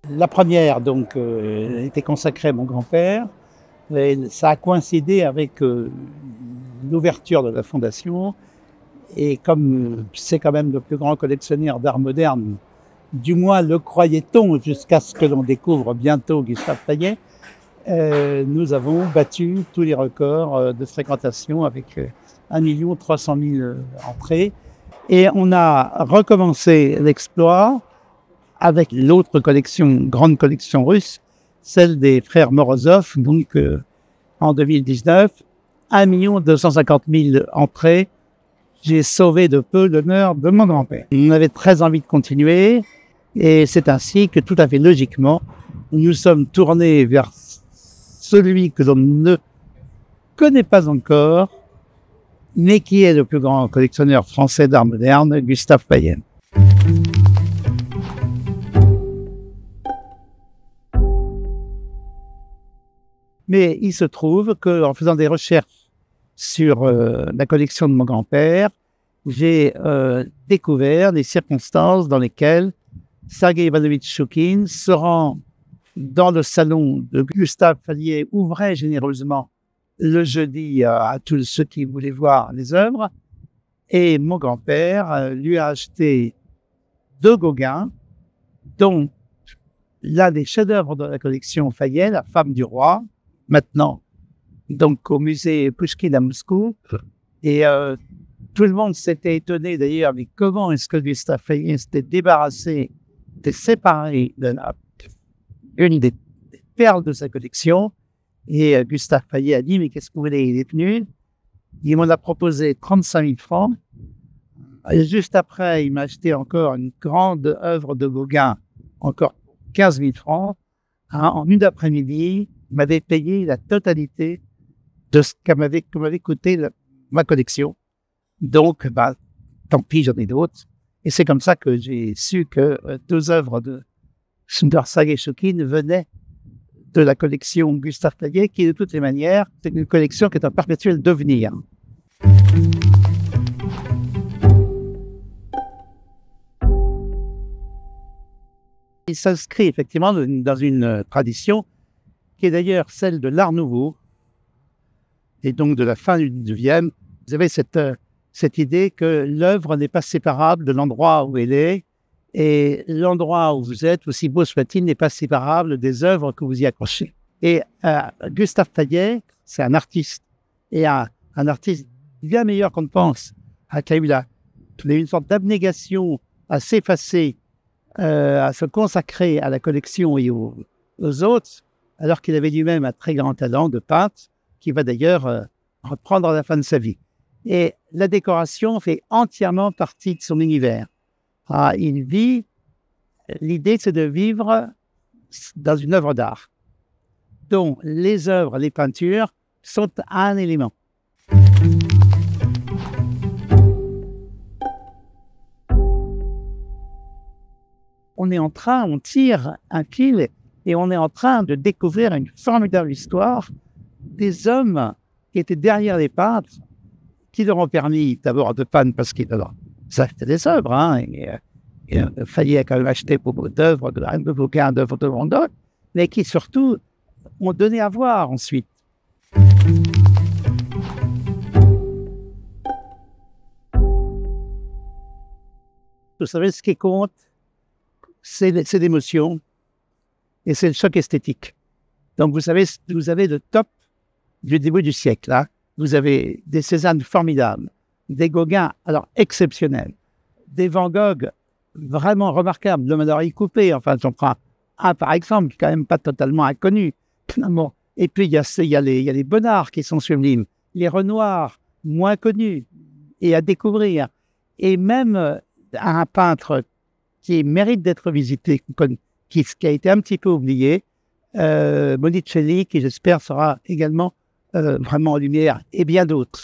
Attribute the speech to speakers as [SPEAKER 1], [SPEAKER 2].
[SPEAKER 1] La première, donc, était consacrée à mon grand-père. Et ça a coïncidé avec l'ouverture de la fondation. Et comme c'est quand même le plus grand collectionneur d'art moderne, du moins le croyait-on, jusqu'à ce que l'on découvre bientôt Gustave Fayet, nous avons battu tous les records de fréquentation avec 1 300 000 entrées. Et on a recommencé l'exploit avec l'autre collection, grande collection russe, celle des frères Morozov, donc en 2019, 1 250 000 entrées. J'ai sauvé de peu l'honneur de mon grand-père. On avait très envie de continuer et c'est ainsi que tout à fait logiquement, nous sommes tournés vers celui que l'on ne connaît pas encore, mais qui est le plus grand collectionneur français d'art moderne, Gustave Fayet. Mais il se trouve qu'en faisant des recherches sur la collection de mon grand-père, j'ai découvert des circonstances dans lesquelles Sergueï Ivanovitch Choukine se rend dans le salon de Gustave Fayet, ouvrait généreusement le jeudi à tous ceux qui voulaient voir les œuvres. Et mon grand-père lui a acheté 2 Gauguin, dont l'un des chefs-d'œuvre de la collection Fayet, La femme du roi, maintenant donc au musée Pouchkine à Moscou. Et tout le monde s'était étonné d'ailleurs, mais comment est-ce que Gustave Fayet s'était débarrassé, s'était séparé de une des perles de sa collection. Et Gustave Fayet a dit, mais qu'est-ce que vous voulez, il est venu, il m'en a proposé 35 000 francs. Et juste après, il m'a acheté encore une grande œuvre de Gauguin, encore 15 000 francs. En une après-midi, il m'avait payé la totalité de ce que m'avait coûté ma collection. Donc, tant pis, j'en ai d'autres. Et c'est comme ça que j'ai su que 2 œuvres de Sundar Sergueï Choukine venaient de la collection Gustave Fayet, qui de toutes les manières, c'est une collection qui est un perpétuel devenir. Il s'inscrit effectivement dans une tradition qui est d'ailleurs celle de l'Art Nouveau, et donc de la fin du 19e. Vous avez cette idée que l'œuvre n'est pas séparable de l'endroit où elle est, et l'endroit où vous êtes, aussi beau soit-il, n'est pas séparable des œuvres que vous y accrochez. Et Gustave Fayet, c'est un artiste, et un artiste bien meilleur qu'on ne pense, qui a eu une sorte d'abnégation à s'effacer, à se consacrer à la collection et aux autres, alors qu'il avait lui-même un très grand talent de peintre, qui va d'ailleurs reprendre à la fin de sa vie. Et la décoration fait entièrement partie de son univers. Il vit, l'idée c'est de vivre dans une œuvre d'art, dont les œuvres, les peintures sont un élément. On tire un fil et on est en train de découvrir une formidable histoire des hommes qui étaient derrière les peintres, qui leur ont permis d'abord de peindre parce qu'ils achetaient des œuvres. Fayet a quand même acheté beaucoup d'œuvres, de Gauguin, d'œuvres de Van Gogh, mais qui surtout ont donné à voir ensuite. Vous savez, ce qui compte, c'est l'émotion et c'est le choc esthétique. Donc, vous savez, vous avez le top du début du siècle. Là. Vous avez des Cézanne formidables, des Gauguin, alors exceptionnels, des Van Gogh vraiment remarquables, le Manœuvre coupé, enfin, j'en prends un par exemple, qui n'est quand même pas totalement inconnu. Finalement. Et puis, il y a les Bonnard qui sont sublimes, les Renoir, moins connus et à découvrir. Et même un peintre qui mérite d'être visité, qui a été un petit peu oublié, Monicelli, qui j'espère sera également vraiment en lumière, et bien d'autres.